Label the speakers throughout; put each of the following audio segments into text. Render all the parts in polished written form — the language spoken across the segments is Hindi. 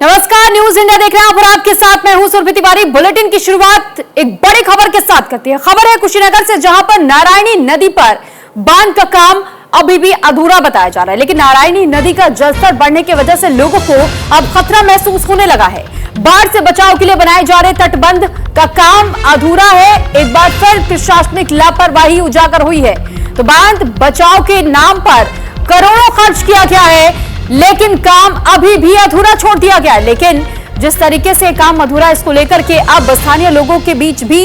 Speaker 1: नमस्कार, न्यूज इंडिया देख रहे हैं आप और आपके साथ मैं हूं सुरभि तिवारी। बुलेटिन की शुरुआत एक बड़ी खबर के साथ करती है। खबर है कुशीनगर से, जहां पर नारायणी नदी पर बांध का काम अभी भी अधूरा बताया जा रहा है, लेकिन नारायणी नदी का जलस्तर बढ़ने की वजह से लोगों को अब खतरा महसूस होने लगा है। बाढ़ से बचाव के लिए बनाए जा रहे तटबंध का काम अधूरा है। एक बार फिर प्रशासनिक लापरवाही उजागर हुई है। तो बांध बचाव के नाम पर करोड़ों खर्च किया गया है, लेकिन काम अभी भी अधूरा छोड़ दिया गया है। लेकिन जिस तरीके से काम अधूरा, इसको लेकर के अब स्थानीय लोगों के बीच भी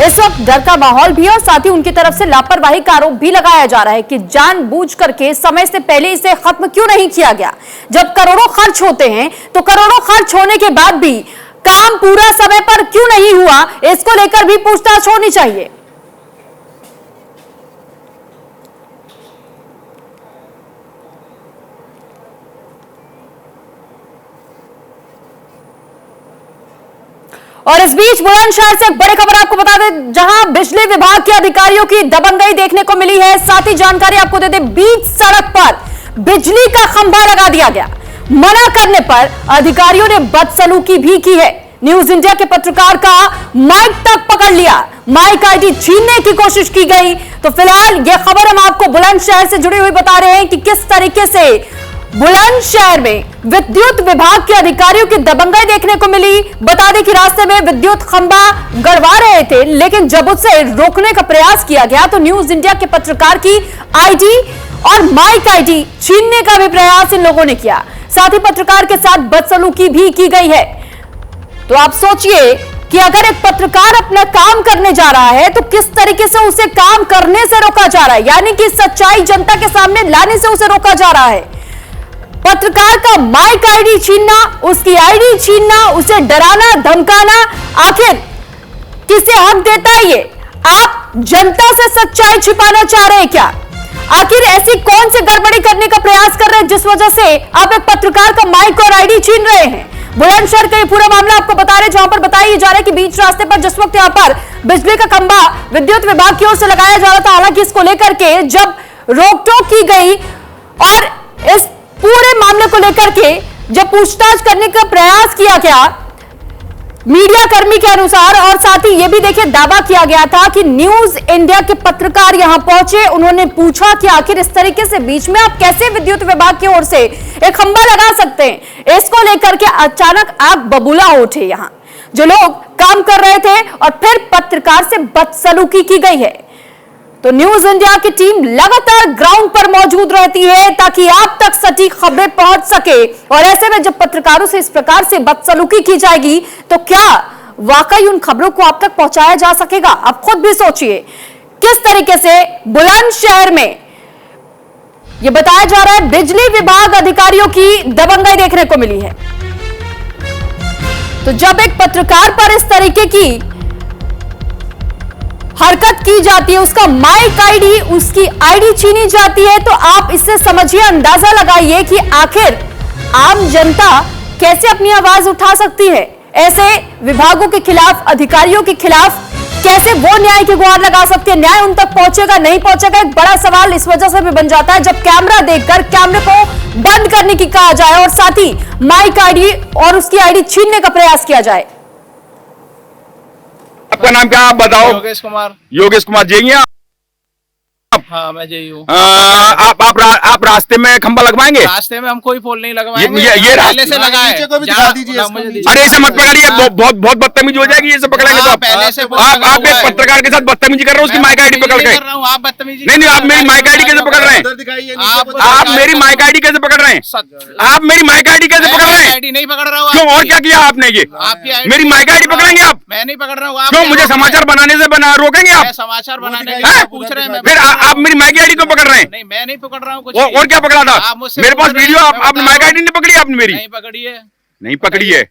Speaker 1: इस वक्त डर का माहौल भी है और साथ ही उनकी तरफ से लापरवाही का आरोप भी लगाया जा रहा है कि जानबूझ करके समय से पहले इसे खत्म क्यों नहीं किया गया। जब करोड़ों खर्च होते हैं तो करोड़ों खर्च होने के बाद भी काम पूरा समय पर क्यों नहीं हुआ, इसको लेकर भी पूछताछ होनी चाहिए। और इस बीच बुलंदशहर से एक बड़ी खबर आपको बता दें, जहां बिजली विभाग के अधिकारियों की दबंगई देखने को मिली है। साथ ही जानकारी आपको दे दें, बीच सड़क पर बिजली का खंभा लगा दिया गया। मना करने पर अधिकारियों ने बदसलूकी भी की है। न्यूज इंडिया के पत्रकार का माइक तक पकड़ लिया, माइक आईडी छीनने की कोशिश की गई। तो फिलहाल यह खबर हम आपको बुलंदशहर से जुड़ी हुई बता रहे हैं कि किस तरीके से बुलंदशहर में विद्युत विभाग के अधिकारियों की दबंगई देखने को मिली। बता दें कि रास्ते में विद्युत खंभा गड़वा रहे थे, लेकिन जब उसे रोकने का प्रयास किया गया तो न्यूज इंडिया के पत्रकार की आईडी और माइक आईडी छीनने का भी प्रयास इन लोगों ने किया। साथ ही पत्रकार के साथ बदसलूकी भी की गई है। तो आप सोचिए कि अगर एक पत्रकार अपना काम करने जा रहा है तो किस तरीके से उसे काम करने से रोका जा रहा है, यानी कि सच्चाई जनता के सामने लाने से उसे रोका जा रहा है। पत्रकार का माइक आईडी छीनना, उसकी आईडी छीनना, उसे डराना धमकाना, आखिर किसे हक देता है ये? आप जनता से सच्चाई छिपाना चाह रहे हैं क्या? आखिर ऐसी कौन सी गड़बड़ी करने का प्रयास कर रहे हैं जिस वजह से आप एक पत्रकार का माइक और आईडी छीन रहे हैं? बुलंदशहर का ये पूरा मामला आपको बता रहे हैं, जहां पर बताया जा रहा है कि बीच रास्ते पर जिस वक्त यहां पर बिजली का खंभा विद्युत विभाग की ओर से लगाया जा रहा था, हालांकि इसको लेकर के जब रोक टोक की गई और इस पूरे मामले को लेकर के जब पूछताछ करने का प्रयास किया गया मीडिया कर्मी के अनुसार, और साथ ही यह भी देखिए दावा किया गया था कि न्यूज इंडिया के पत्रकार यहां पहुंचे, उन्होंने पूछा कि आखिर इस तरीके से बीच में आप कैसे विद्युत विभाग की ओर से एक खंभा लगा सकते हैं। इसको लेकर के अचानक आग बबूला हो उठे यहां जो लोग काम कर रहे थे और फिर पत्रकार से बदसलूकी की गई है। तो न्यूज इंडिया की टीम लगातार ग्राउंड पर मौजूद रहती है ताकि आप तक सटीक खबरें पहुंच सके, और ऐसे में जब पत्रकारों से इस प्रकार से बदसलूकी की जाएगी तो क्या वाकई उन खबरों को आप तक पहुंचाया जा सकेगा? आप खुद भी सोचिए किस तरीके से बुलंदशहर में यह बताया जा रहा है बिजली विभाग अधिकारियों की दबंगई देखने को मिली है। तो जब एक पत्रकार पर इस तरीके की हरकत की जाती है, उसका माइक आईडी, उसकी आईडी छीनी जाती है, तो आप इससे समझिए, अंदाजा लगाइए कि आखिर आम जनता कैसे अपनी आवाज उठा सकती है। ऐसे विभागों के खिलाफ, अधिकारियों के खिलाफ कैसे वो न्याय की गुहार लगा सकती है? न्याय उन तक पहुंचेगा नहीं पहुंचेगा, एक बड़ा सवाल इस वजह से भी बन जाता है जब कैमरा देखकर कैमरे को बंद करने की कहा जाए और साथ ही माइक आईडी और उसकी आईडी छीनने का प्रयास किया जाए।
Speaker 2: आपका नाम क्या, आप बताओ?
Speaker 3: योगेश कुमार।
Speaker 2: योगेश कुमार जी हैं आप?
Speaker 3: हाँ, मैं यही हूँ।
Speaker 2: आप रास्ते में खंभा लगवाएंगे?
Speaker 3: रास्ते में हम कोई पोल नहीं लगवाएंगे।
Speaker 2: ये
Speaker 3: पहले से लगा है।
Speaker 2: अरे इसे मत पकड़िए, बहुत बदतमीजी हो जाएगी इसे पकड़ेंगे तो।
Speaker 3: पहले से
Speaker 2: आप एक पत्रकार के साथ बदतमीजी कर रहे हो, उसकी माइक आईडी पकड़ के।
Speaker 3: आप बदतमीजी
Speaker 2: नहीं, आप मेरी माइक आईडी कैसे पकड़ रहे हैं? आप मेरी माइक आईडी कैसे पकड़ रहे हैं? आप मेरी माइक आईडी कैसे पकड़ रहे हैं?
Speaker 3: आईडी नहीं पकड़ रहा हूँ।
Speaker 2: क्यों, और क्या किया आपने? ये मेरी माइक आईडी पकड़ेंगे आप?
Speaker 3: मैं नहीं पकड़ रहा हूँ।
Speaker 2: क्यों, मुझे समाचार बनाने से रोकेंगे आप?
Speaker 3: समाचार बनाने पूछ रहे हैं।
Speaker 2: फिर आप मेरी माइक आईडी क्यों पकड़ रहे हैं?
Speaker 3: नहीं, मैं नहीं पकड़ रहा हूँ कुछ।
Speaker 2: और क्या पकड़ा था मेरे पास वीडियो? आपने माइक आईडी नहीं पकड़ी? आपने मेरी
Speaker 3: नहीं पकड़ी है।
Speaker 2: नहीं पकड़ी है।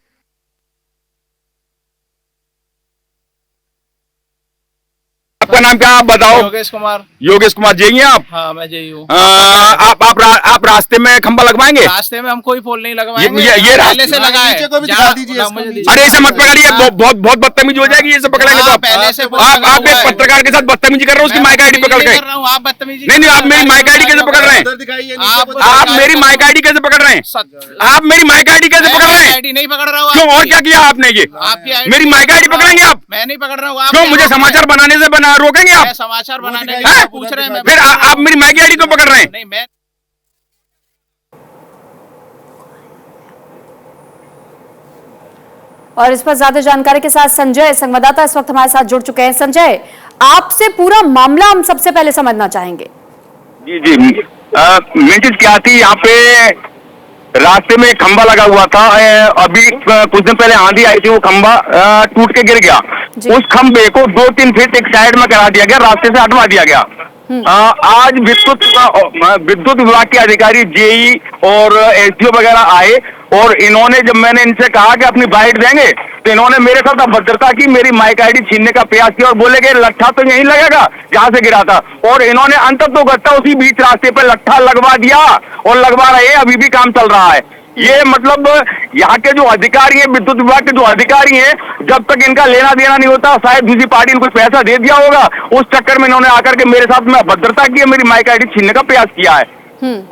Speaker 2: आपका नाम क्या, आप बताओ?
Speaker 3: योगेश कुमार।
Speaker 2: योगेश कुमार जी हैं आप?
Speaker 3: हाँ, मैं यही हूँ।
Speaker 2: आप रास्ते में खंभा लगवाएंगे?
Speaker 3: रास्ते में हम कोई पोल नहीं लगवाएंगे।
Speaker 2: ये
Speaker 3: पहले से लगा है।
Speaker 2: अरे इसे मत पकड़िए, बहुत बदतमीजी हो जाएगी इसे पकड़ेंगे तो।
Speaker 3: पहले से
Speaker 2: आप एक पत्रकार के साथ बदतमीजी कर रहे हो, उसकी माइक आईडी पकड़ के।
Speaker 3: आप बदतमीजी
Speaker 2: नहीं, आप मेरी माइक आईडी कैसे पकड़ रहे हैं? आप मेरी माइक आईडी कैसे पकड़ रहे हैं? रहे हैं? आप मेरी माइक आईडी कैसे पकड़ रहे हैं?
Speaker 3: आईडी नहीं पकड़ रहा हूँ।
Speaker 2: क्यों, और क्या किया आपने? ये
Speaker 3: आपकी आईडी
Speaker 2: मेरी माइक आईडी पकड़ेंगे आप?
Speaker 3: मैं नहीं पकड़ रहा हूँ।
Speaker 2: क्यों, मुझे समाचार बनाने से रोकेंगे आप?
Speaker 3: समाचार बनाने के
Speaker 2: हैं?
Speaker 3: लिए पूछ रहे हैं।
Speaker 2: फिर आप मेरी माइक आईडी क्यों पकड़ रहे हैं?
Speaker 3: नहीं, मैं
Speaker 1: और इस पर ज्यादा जानकारी के साथ संजय संवाददाता इस वक्त हमारे साथ जुड़ चुके हैं। संजय, आपसे पूरा मामला हम सबसे पहले समझना चाहेंगे।
Speaker 2: जी जी, मेन चीज क्या थी, यहाँ पे रास्ते में एक खंबा लगा हुआ था। अभी कुछ दिन पहले आंधी आई थी, वो खंबा टूट के गिर गया। उस खंबे को 2-3 फीट एक साइड में करा दिया गया, रास्ते से हटवा दिया गया। आज विद्युत विभाग के अधिकारी, जेई और एसडीओ वगैरह आए, और इन्होंने, जब मैंने इनसे कहा कि अपनी बाइट देंगे, तो इन्होंने मेरे साथ अभद्रता की, मेरी माइक आईडी छीनने का प्रयास किया और बोले कि लट्ठा तो यहीं लगेगा जहां से गिरा था। और इन्होंने अंततोगत्ता उसी बीच रास्ते पे लट्ठा लगवा दिया और लगवा रहे हैं, अभी भी काम चल रहा है। ये मतलब यहाँ के जो अधिकारी हैं, विद्युत विभाग के जो अधिकारी हैं, जब तक इनका लेना देना नहीं होता, शायद दूसरी पार्टी ने कुछ पैसा दे दिया होगा, उस चक्कर में इन्होंने आकर के मेरे साथ में अभद्रता की, मेरी माइक आईडी छीनने का प्रयास किया है।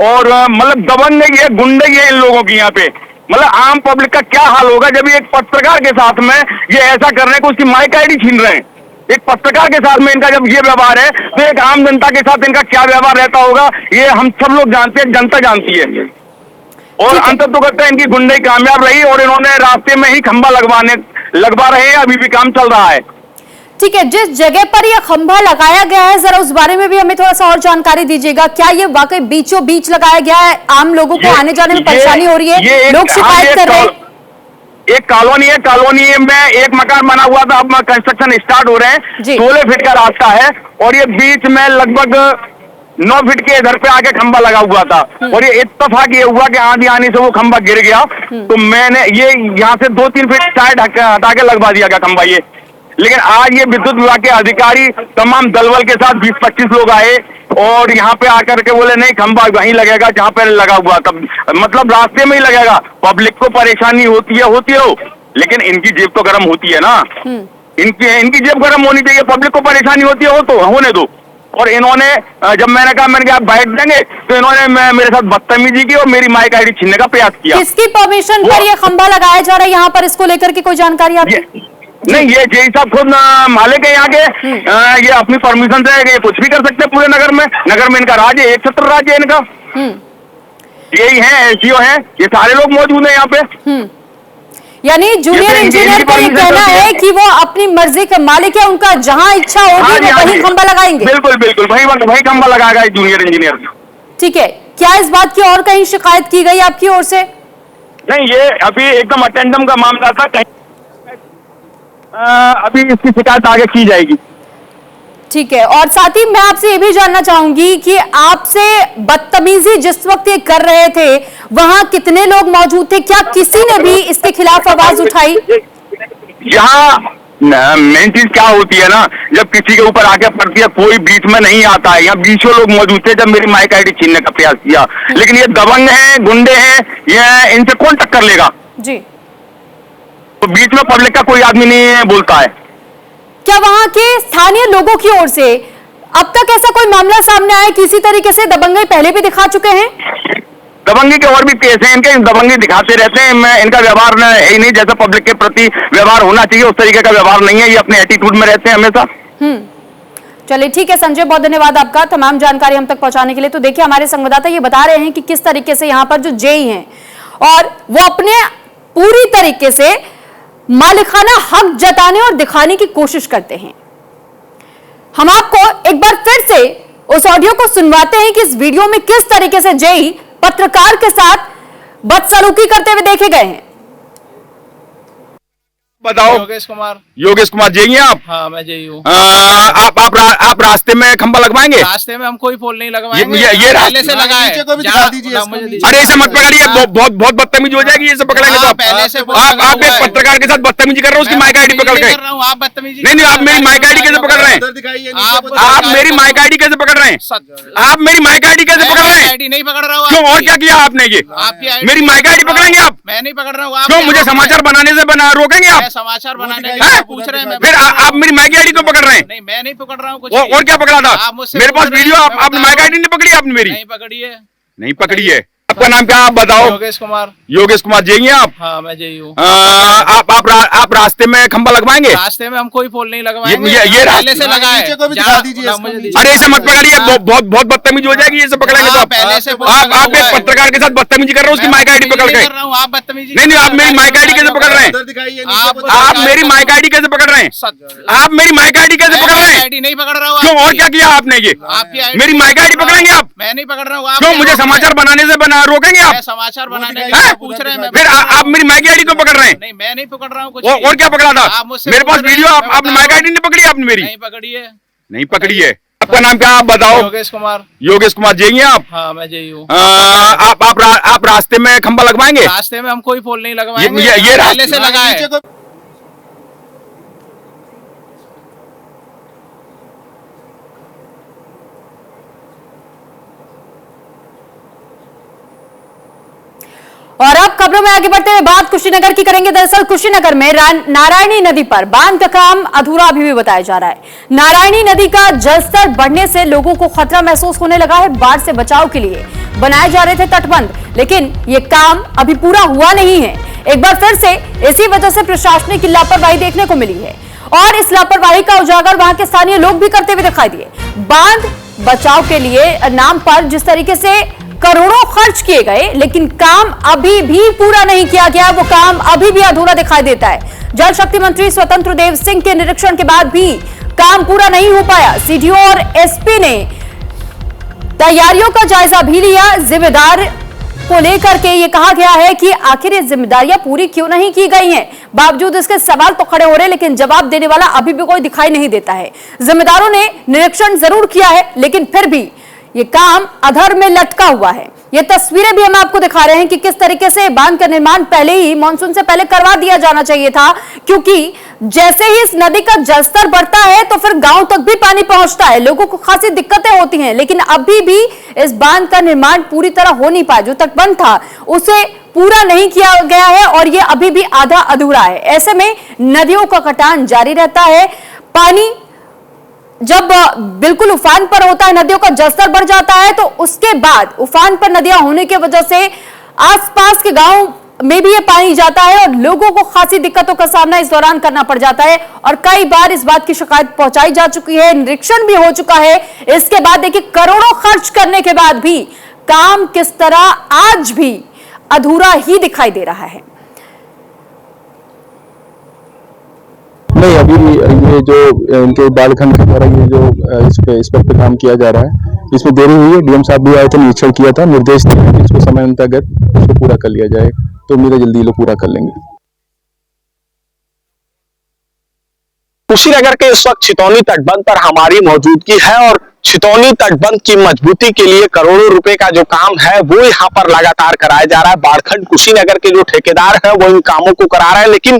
Speaker 2: और मतलब दबंगई है, गुंडई है इन लोगों की यहाँ पे। मतलब आम पब्लिक का क्या हाल होगा जब ये एक पत्रकार के साथ में ये ऐसा कर रहे हैं कि उसकी माइक आईडी छीन रहे हैं। एक पत्रकार के साथ में इनका जब ये व्यवहार है, तो एक आम जनता के साथ इनका क्या व्यवहार रहता होगा, ये हम सब लोग जानते हैं, जनता जानती है। और अंततोगत्ता इनकी गुंडई कामयाब रही और इन्होंने रास्ते में ही खंबा लगवा रहे हैं, अभी भी काम चल रहा है।
Speaker 1: ठीक है, जिस जगह पर यह खंभा लगाया गया है, जरा उस बारे में भी हमें थोड़ा सा और जानकारी दीजिएगा। क्या ये वाकई बीचों बीच लगाया गया है? आम लोगों को आने जाने में परेशानी हो रही है, लोग शिकायत कर रहे हैं।
Speaker 2: एक कॉलोनी है, कॉलोनी में एक मकान बना हुआ था, अब कंस्ट्रक्शन स्टार्ट हो रहे हैं। 16 फीट का रास्ता है और ये बीच में लगभग 9 फीट के इधर पे आके खंबा लगा हुआ था। और ये इत्तेफाक ये हुआ कि आंधी आने से वो खंबा गिर गया, तो मैंने ये यहाँ से 2-3 फीट साइड हटा के लगवा दिया गया खंबा ये। लेकिन आज ये विद्युत विभाग के अधिकारी तमाम दलबल के साथ 20-25 लोग आए और यहाँ पे आकर के बोले नहीं, खंबा वहीं लगेगा जहाँ पे लगा हुआ था, मतलब रास्ते में ही लगेगा। पब्लिक को परेशानी होती हो, लेकिन इनकी जेब तो गर्म होती है ना। इनकी जेब गर्म होनी चाहिए, पब्लिक को परेशानी होती हो तो होने दो। और इन्होंने, जब मैंने कहा आप बाइट देंगे, तो इन्होंने मेरे साथ बदतमीजी की और मेरी माइक आईडी छीनने का प्रयास किया।
Speaker 1: किसकी परमिशन पर यह खंबा लगाया जा रहा है यहाँ पर? इसको लेकर के कोई जानकारी आपकी?
Speaker 2: नहीं, ये जेई साहब खुद मालिक है यहाँ के। ये अपनी परमिशन से ये कुछ भी कर सकते हैं पूरे नगर में इनका राज्य है, एक छत्र राज्य है इनका। जेई है, एसडीओ है, ये सारे लोग मौजूद हैं यहाँ पे।
Speaker 1: यानी जूनियर इंजीनियर का ये कहना है कि वो अपनी मर्जी के मालिक है, उनका जहां इच्छा होगी वो वहीं खंबा लगाएंगे।
Speaker 2: बिल्कुल वही खंबा लगाएगा जूनियर इंजीनियर। ठीक
Speaker 1: है, क्या इस बात की और कहीं शिकायत की गई आपकी ओर से?
Speaker 2: नहीं, ये अभी एकदम अटेंडम का मामला था, कहीं अभी इसकी शिकायत आगे की जाएगी।
Speaker 1: ठीक है, और साथ ही मैं आपसे ये भी जानना चाहूंगी कि आपसे बदतमीजी जिस वक्त ये कर रहे थे, वहां कितने लोग मौजूद थे? क्या किसी ने भी इसके खिलाफ आवाज उठाई?
Speaker 2: यहाँ मेन चीज क्या होती है ना, जब किसी के ऊपर आके पड़ती है, कोई बीच में नहीं आता है। यहाँ 20 लोग मौजूद थे जब मेरी माइक आईडी छीनने का प्रयास किया, लेकिन ये दबंग हैं, गुंडे हैं, ये इनसे कौन टक्कर लेगा
Speaker 1: जी?
Speaker 2: तो बीच में पब्लिक का कोई आदमी नहीं बोलता है।
Speaker 1: क्या वहां के स्थानीय लोगों की ओर से अब तक ऐसा कोई मामला सामने आया, किसी तरीके से दबंगई पहले भी दिखा चुके हैं?
Speaker 2: दबंगी के और भी केस हैं इनके, दबंगी दिखाते रहते हैं। मैं इनका व्यवहार है ही नहीं, जैसा पब्लिक के प्रति व्यवहार होना चाहिए उस तरीके का व्यवहार नहीं है। ये अपने एटीट्यूड में रहते हैं हमेशा।
Speaker 1: चलिए ठीक है संजय, बहुत धन्यवाद आपका तमाम जानकारी हम तक पहुंचाने के लिए। तो देखिए, हमारे संवाददाता ये बता रहे हैं कि किस तरीके से यहाँ पर जो जेई हैं और वो अपने पूरी तरीके से मालिकाना हक जताने और दिखाने की कोशिश करते हैं। हम आपको एक बार फिर से उस ऑडियो को सुनवाते हैं कि इस वीडियो में किस तरीके से जेई पत्रकार के साथ बदसलूकी करते हुए देखे गए हैं।
Speaker 2: बताओ। योगेश कुमार जेई हैं आप?
Speaker 3: हाँ, मैं जेई हूँ।
Speaker 2: आप रास्ते में खंबा लगवाएंगे?
Speaker 3: रास्ते में हम कोई पोल नहीं लगवाएंगे।
Speaker 2: ये
Speaker 3: पहले से लगा है।
Speaker 2: अरे इसे मत पकड़िए, बहुत बदतमीजी हो जाएगी ये सब पकड़ेंगे तो।
Speaker 3: पहले से
Speaker 2: आप एक पत्रकार के साथ बदतमीजी कर रहे हो उसकी माइक आईडी पकड़ के।
Speaker 3: आप बदतमीजी
Speaker 2: नहीं, आप मेरी माइक आईडी कैसे पकड़ रहे हैं? आप मेरी माइक आईडी कैसे पकड़ रहे हैं? आप मेरी माइक आईडी कैसे पकड़ रहे हैं?
Speaker 3: आईडी नहीं पकड़ रहा हूँ।
Speaker 2: क्यों, और क्या किया आपने? ये
Speaker 3: आपकी
Speaker 2: मेरी माइक आईडी पकड़ेंगे आप?
Speaker 3: मैं नहीं पकड़ रहा हूँ।
Speaker 2: क्यों, मुझे समाचार बनाने से रोकेंगे आप?
Speaker 3: समाचार बनाने के लिए पूछ रहे हैं।
Speaker 2: फिर आप मेरी माइक आईडी क्यों पकड़ रहे हैं?
Speaker 3: नहीं, मैं नहीं पकड़ रहा हूँ कुछ।
Speaker 2: और क्या पकड़ा था? मेरे पास वीडियो, आपने माइक आईडी नहीं पकड़ी? आपने मेरी
Speaker 3: नहीं पकड़ी है।
Speaker 2: नहीं पकड़ी है। आपका नाम क्या, आप बताओ।
Speaker 3: योगेश कुमार।
Speaker 2: योगेश कुमार जी हैं आप?
Speaker 3: हाँ मैं यही हूँ।
Speaker 2: आप रास्ते में खंबा लगवाएंगे?
Speaker 3: रास्ते में हम कोई पोल नहीं लगवाएंगे।
Speaker 2: ये
Speaker 3: पहले
Speaker 2: रास्ते
Speaker 3: से लगा है।
Speaker 4: को भी दिखा दीजिए इसको
Speaker 3: मुझे
Speaker 4: नीचे।
Speaker 2: अरे ऐसे मत पकड़िए, बहुत बदतमीजी हो जाएगी, ऐसे पकड़ेंगे तो
Speaker 3: पहले से
Speaker 2: आप एक पत्रकार के साथ बदतमीजी कर रहे हो, उसकी माइक आईडी पकड़ के।
Speaker 3: आप बदतमीजी
Speaker 2: नहीं, आप मेरी माइक आईडी कैसे पकड़ रहे हैं?
Speaker 4: उधर दिखाइए,
Speaker 2: आप मेरी माइक आईडी कैसे पकड़ रहे हैं? आप मेरी माइक आईडी कैसे पकड़ रहे हैं?
Speaker 3: आईडी नहीं पकड़ रहा हूँ।
Speaker 2: क्यों, और क्या किया आपने? ये
Speaker 3: आपकी ID
Speaker 2: मेरी माइक आईडी पकड़ेंगे आप?
Speaker 3: मैं नहीं पकड़ रहा हूँ।
Speaker 2: क्यों, मुझे समाचार बनाने से रोकेंगे आप?
Speaker 3: समाचार बनाने के
Speaker 4: हैं?
Speaker 3: लिए पूछ रहे हैं।
Speaker 2: फिर आप मेरी माइक आईडी क्यों पकड़ रहे हैं?
Speaker 3: नहीं मैं नहीं पकड़ रहा हूँ कुछ।
Speaker 2: और क्या पकड़ा था?
Speaker 3: आप मुझसे
Speaker 2: मेरे पास
Speaker 3: पूछ रहे हैं,
Speaker 2: वीडियो,
Speaker 3: मैं
Speaker 2: आपने
Speaker 3: बता
Speaker 2: माइक
Speaker 3: रहा
Speaker 2: आईडी नहीं पकड़ी आपने मेरी?
Speaker 3: नहीं पकड़ी है।
Speaker 2: नहीं पकड़ी है। आपका नाम क्या, आप बताओ।
Speaker 3: योगेश कुमार।
Speaker 2: योगेश कुमार जी हैं आप?
Speaker 3: हाँ मैं यही हूँ।
Speaker 2: आप रास्ते में खंबा लगवाएंगे?
Speaker 3: रास्ते में हम कोई पोल नहीं लगवाएंगे।
Speaker 2: ये
Speaker 3: पहले से लगा है।
Speaker 4: नीचे को
Speaker 1: और अब खबरों में आगे बढ़ते हुए बात कुशीनगर की करेंगे। दरअसल कुशीनगर में नारायणी नदी पर बांध का काम अधूरा अभी भी बताया जा रहा है। नारायणी नदी का जलस्तर बढ़ने से लोगों को खतरा महसूस होने लगा है। बाढ़ से बचाव के लिए बनाए जा रहे थे तटबंध, लेकिन ये काम अभी पूरा हुआ नहीं है। एक बार फिर से इसी वजह से प्रशासन की लापरवाही देखने को मिली है और इस लापरवाही का उजागर वहां के स्थानीय लोग भी करते हुए दिखाई दिए। बांध बचाव के लिए नाम पर जिस तरीके से करोड़ों खर्च किए गए, लेकिन काम अभी भी पूरा नहीं किया गया। वो काम अभी भी अधूरा दिखाई देता है। जल शक्ति मंत्री स्वतंत्र देव सिंह के निरीक्षण के बाद भी काम पूरा नहीं हो पाया। सीडीओ और एसपी ने तैयारियों का जायजा भी लिया। जिम्मेदार को लेकर के ये कहा गया है कि आखिर ये जिम्मेदारियां पूरी क्यों नहीं की गई हैं। बावजूद इसके सवाल तो खड़े हो रहे हैं, लेकिन जवाब देने वाला अभी भी कोई दिखाई नहीं देता है। जिम्मेदारों ने निरीक्षण जरूर किया है, लेकिन फिर भी ये काम अधर में लटका हुआ है। ये तस्वीरें भी हम आपको दिखा रहे हैं कि किस तरीके से बांध का निर्माण पहले ही मानसून से पहले करवा दिया जाना चाहिए था, क्योंकि जैसे ही इस नदी का जलस्तर बढ़ता है तो फिर गांव तक भी पानी पहुंचता है। लोगों को खासी दिक्कतें होती हैं, लेकिन अभी भी इस बांध का निर्माण पूरी तरह हो नहीं पाया। जो तटबंध था उसे पूरा नहीं किया गया है और ये अभी भी आधा अधूरा है। ऐसे में नदियों का कटान जारी रहता है। पानी जब बिल्कुल उफान पर होता है, नदियों का जलस्तर बढ़ जाता है, तो उसके बाद उफान पर नदियां होने की वजह से आसपास के गांव में भी ये पानी जाता है और लोगों को खासी दिक्कतों का सामना इस दौरान करना पड़ जाता है। और कई बार इस बात की शिकायत पहुंचाई जा चुकी है, निरीक्षण भी हो चुका है। इसके बाद देखिए, करोड़ों खर्च करने के बाद भी काम किस तरह आज भी अधूरा ही दिखाई दे रहा है।
Speaker 5: नहीं, अभी ये जो इनके बालखंड के द्वारा ये जो इस पर काम किया जा रहा है, इसमें देरी हुई है। डीएम साहब भी आए थे, निरीक्षण किया था, निर्देश दिया कि इसको समय अंतर्गत इसको पूरा कर लिया जाए, तो उम्मीद है जल्दी ये लोग पूरा कर लेंगे।
Speaker 6: कुशीनगर के इस वक्त छितौनी तटबंध पर हमारी मौजूदगी है और छितौनी तटबंध की मजबूती के लिए करोड़ों रुपए का जो काम है वो यहाँ पर लगातार कराया जा रहा है। बाढ़खंड कुशीनगर के जो ठेकेदार है वो इन कामों को करा रहे हैं, लेकिन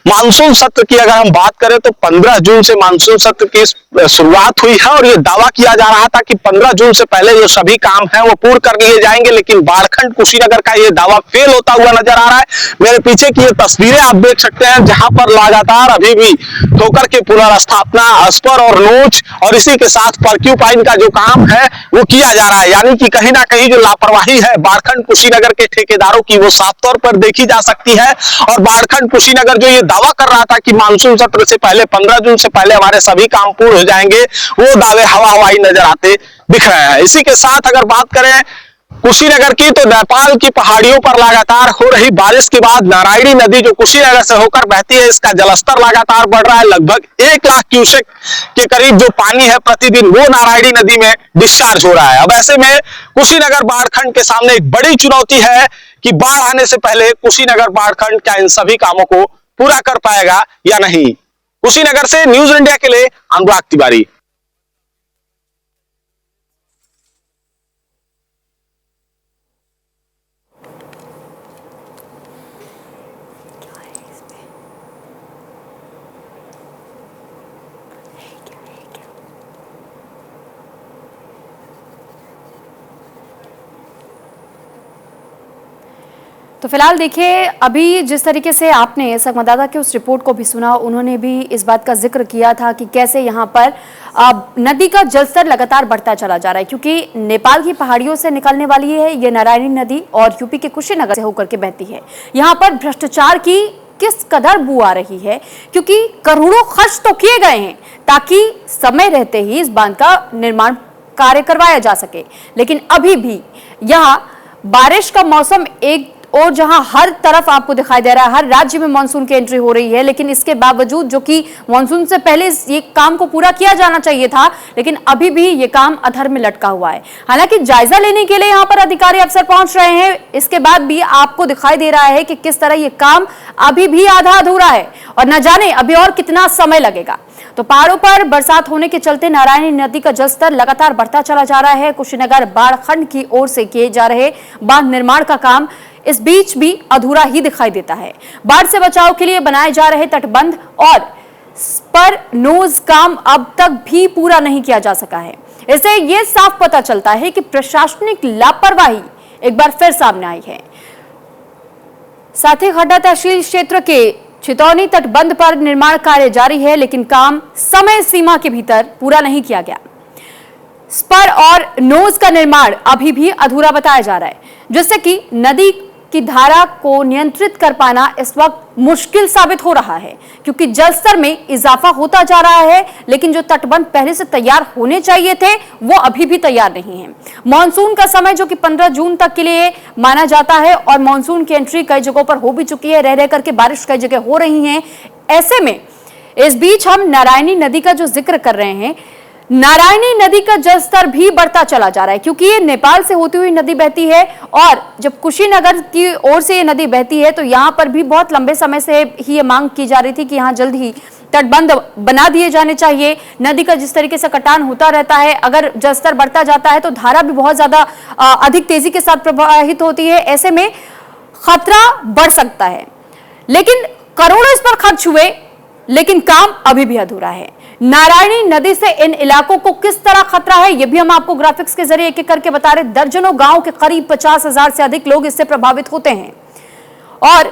Speaker 6: मानसून सत्र की अगर हम बात करें तो 15 जून से मानसून सत्र की शुरुआत हुई है और ये दावा किया जा रहा था कि 15 जून से पहले जो सभी काम है वो पूर्ण कर लिए जाएंगे, लेकिन बाढ़खंड कुशीनगर का ये दावा फेल होता हुआ नजर आ रहा है। मेरे पीछे की ये तस्वीरें आप देख सकते हैं, जहां पर लगातार अभी भी ठोकर के पुनर्स्थापना, अस्पर और नोच और इसी के साथ परक्यूपाइन का जो काम है वो किया जा रहा है। यानी कि कहीं ना कहीं जो लापरवाही है बाढ़खंड कुशीनगर के ठेकेदारों की वो साफ तौर पर देखी जा सकती है। और बाढ़खंड कुशीनगर जो ये दावा कर रहा था कि मानसून सत्र से पहले 15 जून से पहले हमारे सभी काम पूर्ण हो जाएंगे, वो दावे हवा हवाई नजर आते दिख रहे हैं। इसी के साथ अगर बात करें कुशीनगर की, तो नेपाल की पहाड़ियों पर लगातार हो रही बारिश के बाद नारायणी नदी जो कुशीनगर से होकर बहती है, इसका जलस्तर लगातार बढ़ रहा है। लगभग 1 लाख क्यूसेक के करीब जो पानी है प्रतिदिन वो नारायणी नदी में डिस्चार्ज हो रहा है। अब ऐसे में कुशीनगर बाढ़खंड के सामने एक बड़ी चुनौती है कि बाढ़ आने से पहले कुशीनगर बाढ़खंड क्या इन सभी कामों को पूरा कर पाएगा या नहीं। कुशीनगर से न्यूज इंडिया के लिए अनुराग तिवारी।
Speaker 1: तो फिलहाल देखिए, अभी जिस तरीके से आपने संवाददाता के उस रिपोर्ट को भी सुना, उन्होंने भी इस बात का जिक्र किया था कि कैसे यहाँ पर नदी का जलस्तर लगातार बढ़ता चला जा रहा है, क्योंकि नेपाल की पहाड़ियों से निकलने वाली है ये नारायणी नदी और यूपी के कुशीनगर से होकर के बहती है। यहाँ पर भ्रष्टाचार की किस कदर बू आ रही है, क्योंकि करोड़ों खर्च तो किए गए हैं ताकि समय रहते ही इस बांध का निर्माण कार्य करवाया जा सके, लेकिन अभी भी यहाँ बारिश का मौसम एक और जहां हर तरफ आपको दिखाई दे रहा है, हर राज्य में मानसून की एंट्री हो रही है, लेकिन इसके बावजूद जो कि मानसून से पहले ये काम को पूरा किया जाना चाहिए था, लेकिन अभी भी ये काम अधर में लटका हुआ है। हालांकि जायजा लेने के लिए यहां पर अधिकारी अफसर पहुंच रहे हैं, इसके बाद भी आपको दिखाई दे रहा है कि किस तरह ये काम अभी भी आधा अधूरा है और न जाने अभी और कितना समय लगेगा। तो पहाड़ों पर बरसात होने के चलते नारायणी नदी का जलस्तर लगातार बढ़ता चला जा रहा है। कुशीनगर बाढ़ खंड की ओर से किए जा रहे बांध निर्माण का काम इस बीच भी अधूरा ही दिखाई देता है। बाढ़ से बचाव के लिए बनाए जा रहे तटबंध और स्पर नोज काम अब तक भी पूरा नहीं किया जा सका है। इससे यह साफ पता चलता है कि प्रशासनिक लापरवाही एक बार फिर सामने आई है। साथ ही खड्डा तहसील क्षेत्र के छितौनी तटबंध पर निर्माण कार्य जारी है, लेकिन काम समय सीमा के भीतर पूरा नहीं किया गया। स्पर और नोज का निर्माण अभी भी अधूरा बताया जा रहा है, जिससे कि नदी की धारा को नियंत्रित कर पाना इस वक्त मुश्किल साबित हो रहा है, क्योंकि जलस्तर में इजाफा होता जा रहा है, लेकिन जो तटबंध पहले से तैयार होने चाहिए थे वो अभी भी तैयार नहीं है। मानसून का समय जो कि 15 जून तक के लिए माना जाता है और मानसून की एंट्री कई जगहों पर हो भी चुकी है, रह करके बारिश कई जगह हो रही है। ऐसे में इस बीच हम नारायणी नदी का जो जिक्र कर रहे हैं, नारायणी नदी का जलस्तर भी बढ़ता चला जा रहा है, क्योंकि ये नेपाल से होती हुई नदी बहती है और जब कुशीनगर की ओर से ये नदी बहती है तो यहाँ पर भी बहुत लंबे समय से ही ये मांग की जा रही थी कि यहाँ जल्द ही तटबंध बना दिए जाने चाहिए। नदी का जिस तरीके से कटान होता रहता है, अगर जलस्तर बढ़ता जाता है तो धारा भी बहुत ज्यादा अधिक तेजी के साथ प्रवाहित होती है, ऐसे में खतरा बढ़ सकता है। लेकिन करोड़ों इस पर खर्च हुए, लेकिन काम अभी भी अधूरा है। नारायणी नदी से इन इलाकों को किस तरह खतरा है, यह भी हम आपको ग्राफिक्स के जरिए एक एक करके बता रहे। दर्जनों गांव के करीब 50,000 से अधिक लोग इससे प्रभावित होते हैं और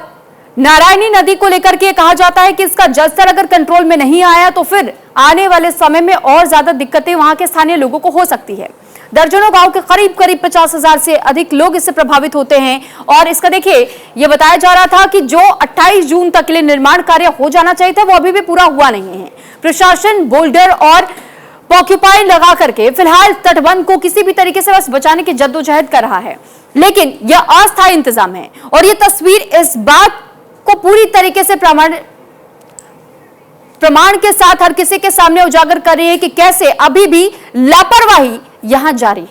Speaker 1: नारायणी नदी को लेकर के कहा जाता है कि इसका जलस्तर अगर कंट्रोल में नहीं आया तो फिर आने वाले समय में और ज्यादा दिक्कतें वहां के स्थानीय लोगों को हो सकती है। दर्जनों गांव के करीब 50,000 से अधिक लोग इससे प्रभावित होते हैं और इसका देखिए ये बताया जा रहा था कि जो 28 जून तक के लिए निर्माण कार्य हो जाना चाहिए था वो अभी भी पूरा हुआ नहीं है। प्रशासन बोल्डर और पॉक्यूपाइन लगा करके फिलहाल तटबंध को किसी भी तरीके से बस बचाने की जद्दोजहद कर रहा है, लेकिन यह अस्थायी इंतजाम है और यह तस्वीर इस बात को पूरी तरीके से प्रमाण के साथ हर किसी के सामने उजागर कर रही है कि कैसे अभी भी लापरवाही यहां जारी है।